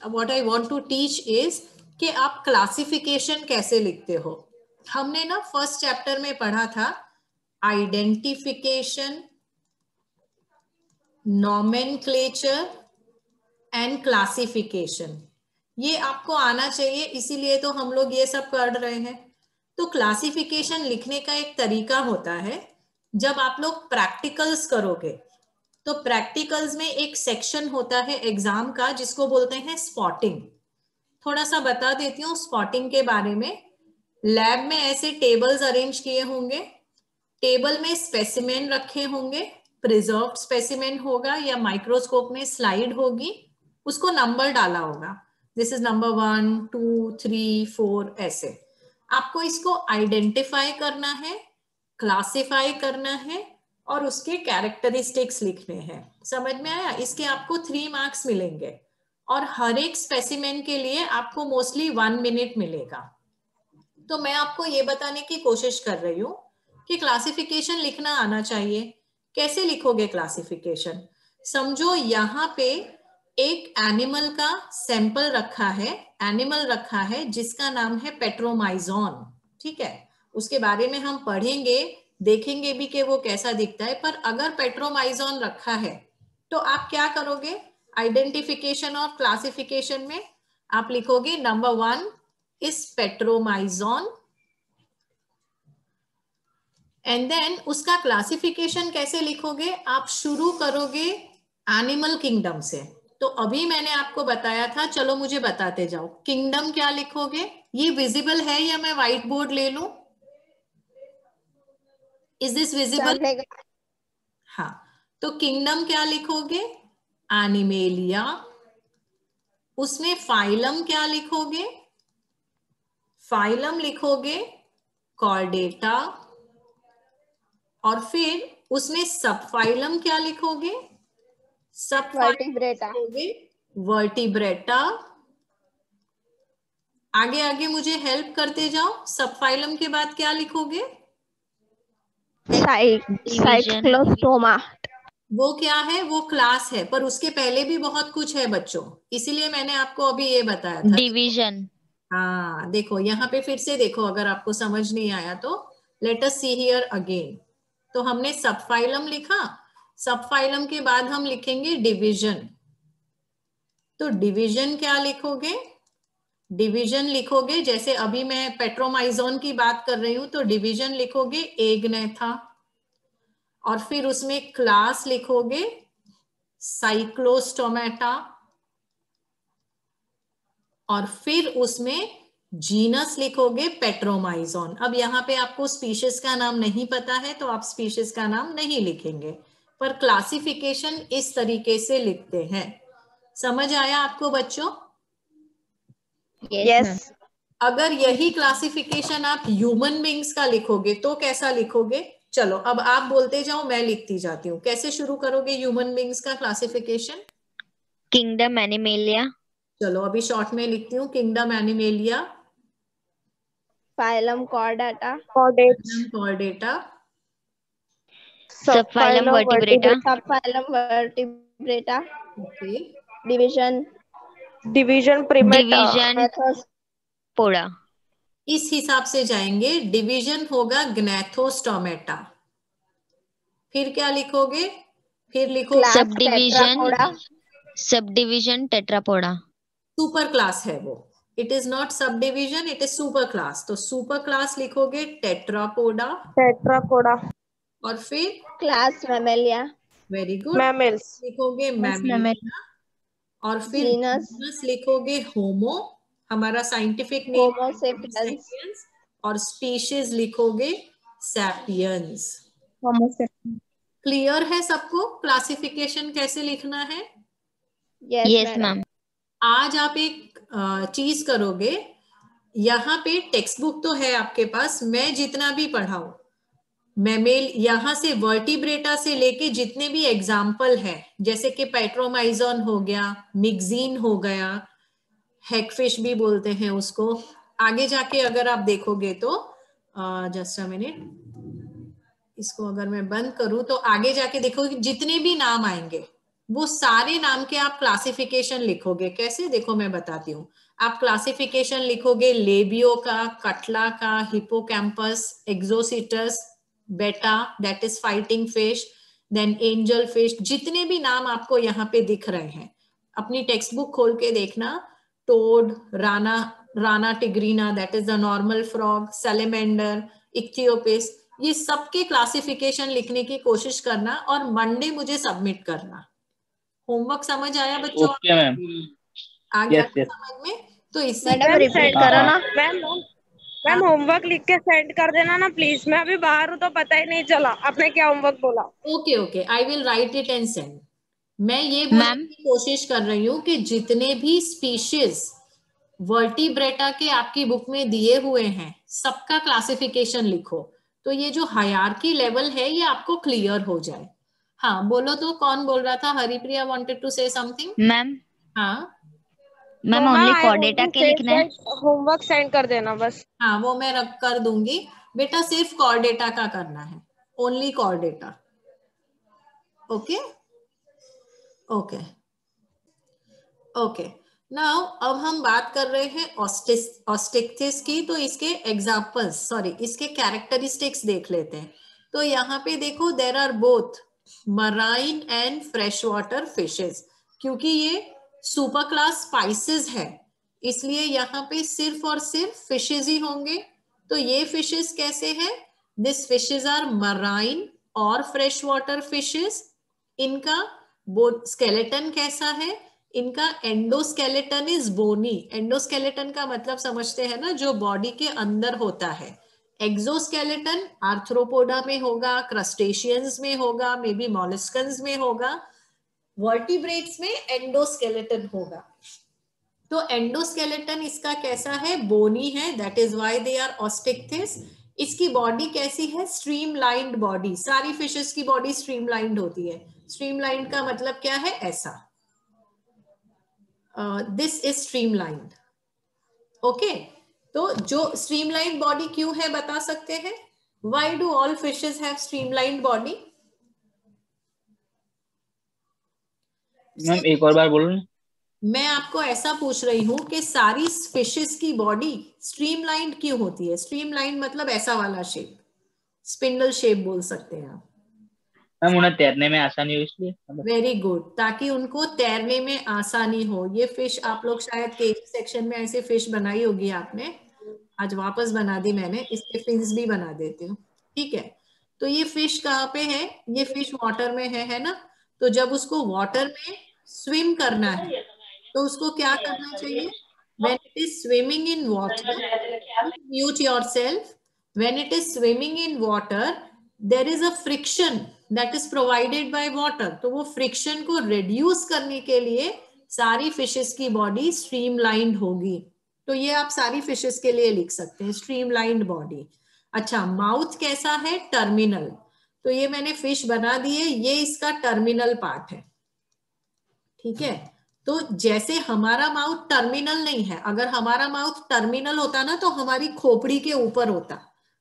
What I want to teach is कि आप classification कैसे लिखते हो। हमने ना फर्स्ट चैप्टर में पढ़ा था आइडेंटिफिकेशन, नॉमेनक्लेचर एंड क्लासिफिकेशन। ये आपको आना चाहिए, इसीलिए तो हम लोग ये सब कर रहे हैं। तो क्लासिफिकेशन लिखने का एक तरीका होता है, जब आप लोग प्रैक्टिकल्स करोगे तो प्रैक्टिकल्स में एक सेक्शन होता है एग्जाम का जिसको बोलते हैं स्पॉटिंग। थोड़ा सा बता देती हूँ स्पॉटिंग के बारे में। लैब में ऐसे टेबल्स अरेंज किए होंगे, टेबल में स्पेसिमेन रखे होंगे, प्रिजर्व्ड स्पेसिमेन होगा या माइक्रोस्कोप में स्लाइड होगी, उसको नंबर डाला होगा, दिस इज नंबर 1 2 3 4 ऐसे। आपको इसको आइडेंटिफाई करना है, क्लासिफाई करना है और उसके कैरेक्टरिस्टिक्स लिखने हैं। समझ में आया? इसके आपको 3 मार्क्स मिलेंगे और हर एक स्पेसिमेन के लिए आपको मोस्टली 1 मिनट मिलेगा। तो मैं आपको ये बताने की कोशिश कर रही हूँ कि क्लासिफिकेशन लिखना आना चाहिए। कैसे लिखोगे क्लासिफिकेशन? समझो यहाँ पे एक एनिमल का सैंपल रखा है, एनिमल रखा है जिसका नाम है पेट्रोमाइजोन। ठीक है, उसके बारे में हम पढ़ेंगे, देखेंगे भी कि वो कैसा दिखता है। पर अगर पेट्रोमाइजोन रखा है तो आप क्या करोगे? आइडेंटिफिकेशन और क्लासिफिकेशन में आप लिखोगे number 1 is Petromyzon, and then उसका क्लासिफिकेशन कैसे लिखोगे? आप शुरू करोगे एनिमल किंगडम से। तो अभी मैंने आपको बताया था, चलो मुझे बताते जाओ। किंगडम क्या लिखोगे? ये विजिबल है या मैं व्हाइट बोर्ड ले लूं? Is this visible? हाँ, तो किंगडम क्या लिखोगे? एनिमेलिया। उसमें फाइलम क्या लिखोगे? फाइलम लिखोगे कॉर्डेटा। और फिर उसमें सब फाइलम क्या लिखोगे? सब वर्टिब्रेटा। वर्टिब्रेटा। आगे आगे मुझे हेल्प करते जाओ। सब फाइलम के बाद क्या लिखोगे? साइक्लोस्टोमा। वो क्या है? वो क्लास है, पर उसके पहले भी बहुत कुछ है बच्चों, इसीलिए मैंने आपको अभी ये बताया था। डिवीजन। हाँ देखो, यहाँ पे फिर से देखो, अगर आपको समझ नहीं आया तो let us see here again. तो हमने सब फाइलम लिखा, सब फाइलम के बाद हम लिखेंगे डिवीजन। तो डिवीजन क्या लिखोगे? डिवीजन लिखोगे, जैसे अभी मैं पेट्रोमाइजोन की बात कर रही हूं तो डिवीजन लिखोगे एग्नेथा। और फिर उसमें क्लास लिखोगे साइक्लोस्टोमेटा। और फिर उसमें जीनस लिखोगे पेट्रोमाइजोन। अब यहाँ पे आपको स्पीशीज का नाम नहीं पता है तो आप स्पीशीज का नाम नहीं लिखेंगे, पर क्लासिफिकेशन इस तरीके से लिखते हैं। समझ आया आपको बच्चों? यस। अगर यही क्लासिफिकेशन आप ह्यूमन बींग्स का लिखोगे तो कैसा लिखोगे? चलो अब आप बोलते जाओ, मैं लिखती जाती हूँ। कैसे शुरू करोगे ह्यूमन बींग्स का क्लासिफिकेशन? Kingdom Animalia. चलो अभी शॉर्ट में लिखती हूँ, kingdom Animalia, phylum Chordata, Chordata, subphylum Vertebrata, subphylum Vertebrata, okay, division Primata, division पोड़ा। इस हिसाब से जाएंगे। डिवीजन होगा ग्नैथोस्टोमेटा। फिर क्या लिखोगे? फिर लिखो sub division, sub division Tetrapoda. Super class है वो, it is not sub division, it is super class. तो सुपर क्लास लिखोगे टेट्रापोडा। और फिर क्लास मैमेलिया, वेरी गुड, लिखोगे मैमेलिया। और फिर जीनस लिखोगे होमो, हमारा साइंटिफिक नेम होमो सेपियंस, और स्पीशीज लिखोगे सैपियंस। क्लियर है सबको क्लासिफिकेशन कैसे लिखना है? Yes ma'am. आज आप एक चीज करोगे, यहाँ पे टेक्स्ट बुक तो है आपके पास, मैं जितना भी पढ़ाऊं, मैमेल यहाँ से वर्टिब्रेटा से लेके जितने भी एग्जाम्पल है, जैसे कि पेट्रोमाइजोन हो गया, मिक्जीन हो गया, हेगफिश भी बोलते हैं उसको, आगे जाके अगर आप देखोगे तो जस्ट अ मिनट, इसको अगर मैं बंद करूं तो आगे जाके देखोगे जितने भी नाम आएंगे वो सारे नाम के आप क्लासिफिकेशन लिखोगे। कैसे, देखो मैं बताती हूँ। आप क्लासिफिकेशन लिखोगे लेबियो का, कटला का, Hippocampus, Exocoetus, Betta that is fighting fish, then angel fish, जितने भी नाम आपको यहाँ पे दिख रहे हैं अपनी टेक्स्ट बुक खोल के देखना। Toad, Rana, Rana tigrina that is the normal frog, salamander, Ichthyophis, ये सबके क्लासिफिकेशन लिखने की कोशिश करना और मंडे मुझे सबमिट करना। होमवर्क समझ आया बच्चों? Okay ma'am. आ गया यस यस। समझ में? तो इससे मैडम मैम रिपीट सेंड हाँ करो हाँ। ना। मैम मैम होमवर्क लिख के सेंड कर देना ना प्लीज। मैं अभी बाहर हूँ तो पता ही नहीं चला आपने क्या होमवर्क बोला। Okay okay, I will write it and send. मैं ये बोलने मैम की कोशिश कर रही हूँ कि जितने भी स्पीशीज वर्टिब्रेटा के आपकी बुक में दिए हुए हैं सबका क्लासिफिकेशन लिखो, तो ये जो हायरार्की लेवल है ये आपको क्लियर हो जाए। हाँ बोलो, तो कौन बोल रहा था? Haripriya wanted to say something. Ma'am हाँ मैम मम्मा ओनली आई कोडेटा ओनली के सेड लिखना है। दैट होमवर्क सेंड कर देना बस। हाँ, वो मैं रख कर दूंगी बेटा, सिर्फ कॉर डेटा का करना है, only core data. Okay okay okay. Now अब हम बात कर रहे हैं ऑस्टिक्टिस की, तो इसके एग्जांपल्स, सॉरी इसके कैरेक्टरिस्टिक्स देख लेते हैं। तो यहाँ पे देखो, there are both marine and fresh water fishes. क्योंकि ये सुपर क्लास स्पाइसेस है इसलिए यहाँ पे सिर्फ और सिर्फ फिशेज ही होंगे। तो ये फिशेज कैसे हैं? दिस फिशेज आर मराइन और फ्रेश वाटर फिशेज। इनका स्केलेटन कैसा है? इनका एंडोस्केलेटन इज बोनी। एंडोस्केलेटन का मतलब समझते हैं ना, जो बॉडी के अंदर होता है। एक्सोस्केलेटन आर्थ्रोपोडा में होगा, क्रस्टेशियंस में होगा, मे बी मॉलिस्कन्स में होगा, वर्टिब्रेट्स में एंडोस्केलेटन होगा। तो एंडोस्केलेटन इसका कैसा है? बोनी है, that is why they are Osteichthyes. इसकी बॉडी कैसी है? Streamlined body. सारी फिशेस की बॉडी स्ट्रीमलाइंड होती है। स्ट्रीमलाइंड का मतलब क्या है? ऐसा, दिस इज स्ट्रीमलाइंड। ओके, तो जो स्ट्रीमलाइंड बॉडी क्यों है बता सकते हैं? Why do all fishes have streamlined body? Ma'am एक और बार बोलो ना। मैं आपको ऐसा पूछ रही हूं कि सारी फिशेस की बॉडी स्ट्रीमलाइंड क्यों होती है? स्ट्रीमलाइंड मतलब ऐसा वाला शेप, स्पिंडल शेप बोल सकते हैं आप। मैम उन्हें तैरने में आसानी हो इसलिए। वेरी गुड, ताकि उनको तैरने में आसानी हो। ये फिश आप लोग शायद केजी सेक्शन में ऐसे फिश बनाई होगी आपने, आज वापस बना दी मैंने, इसके फिन्स भी बना देती हूँ। ठीक है, तो ये फिश कहाँ पे है? ये फिश वाटर में है ना? तो जब उसको वाटर में स्विम करना है तो उसको क्या करना चाहिए? When it is swimming in water, mute yourself. When it is swimming in water, there is a friction that is provided by water. तो वो friction को reduce करने के लिए सारी fishes की body streamlined होगी। तो ये आप सारी fishes के लिए लिख सकते हैं, streamlined body। अच्छा, माउथ कैसा है? टर्मिनल। तो ये मैंने फिश बना दी है, ये इसका टर्मिनल पार्ट है। ठीक है, तो जैसे हमारा माउथ टर्मिनल नहीं है, अगर हमारा माउथ टर्मिनल होता ना तो हमारी खोपड़ी के ऊपर होता।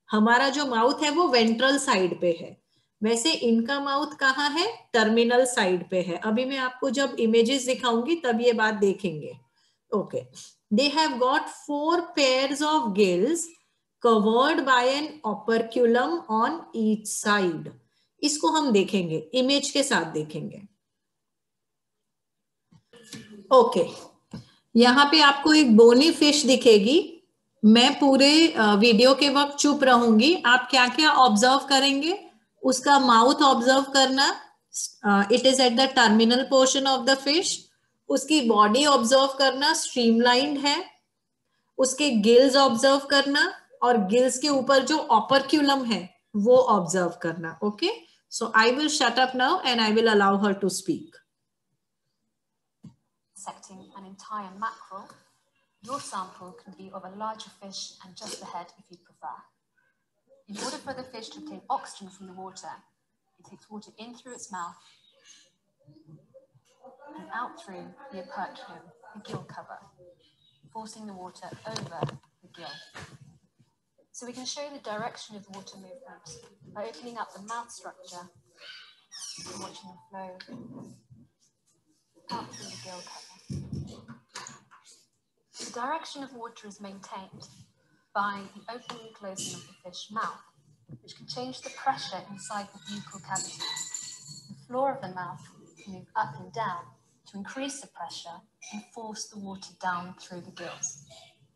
हमारा जो माउथ है वो वेंट्रल साइड पे है, वैसे इनका माउथ कहाँ है? टर्मिनल साइड पे है। अभी मैं आपको जब इमेजेस दिखाऊंगी तब ये बात देखेंगे। Okay, they have got 4 pairs of gills covered by an operculum on each side। इसको हम देखेंगे, इमेज के साथ देखेंगे। ओके, यहाँ पे आपको एक बोनी फिश दिखेगी। मैं पूरे वीडियो के वक्त चुप रहूंगी, आप क्या क्या ऑब्जर्व करेंगे? उसका माउथ ऑब्जर्व करना, it is at the terminal portion of the fish. उसकी बॉडी ऑब्जर्व करना, स्ट्रीमलाइंड है। उसके गिल्स ऑब्जर्व करना, और गिल्स के ऊपर जो ऑपरक्यूलम है वो ऑब्जर्व करना। Okay, so I will shut up now and I will allow her to speak. Dissecting an entire mackerel, your sample can be of a larger fish and just the head if you prefer. In order for the fish to obtain oxygen from the water, it takes water in through its mouth and out through the operculum, the gill cover, forcing the water over the gill. So we can show the direction of the water movement by opening up the mouth structure and watching the flow out through the gill cover. The direction of water is maintained by the opening and closing of the fish mouth, which can change the pressure inside the buccal cavity. The floor of the mouth can move up and down to increase the pressure and force the water down through the gills.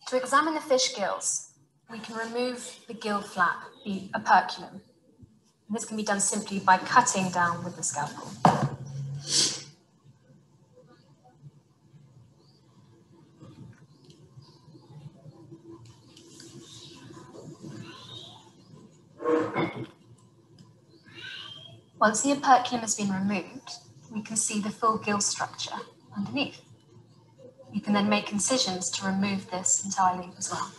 To examine the fish gills, we can remove the gill flap, the operculum. And this can be done simply by cutting down with the scalpel. Once the operculum has been removed, we can see the full gill structure underneath. You can then make incisions to remove this entirely as well.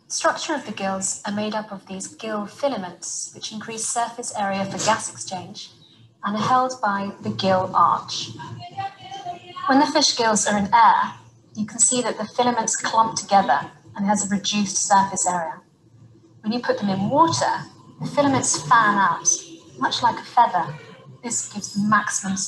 The structure of the gills are made up of these gill filaments, which increase surface area for gas exchange and are held by the gill arch. When the fish gills are in air, you can see that the filaments clump together and has a reduced surface area. When you put them in water, the filaments fan out, much like a feather. This gives maximum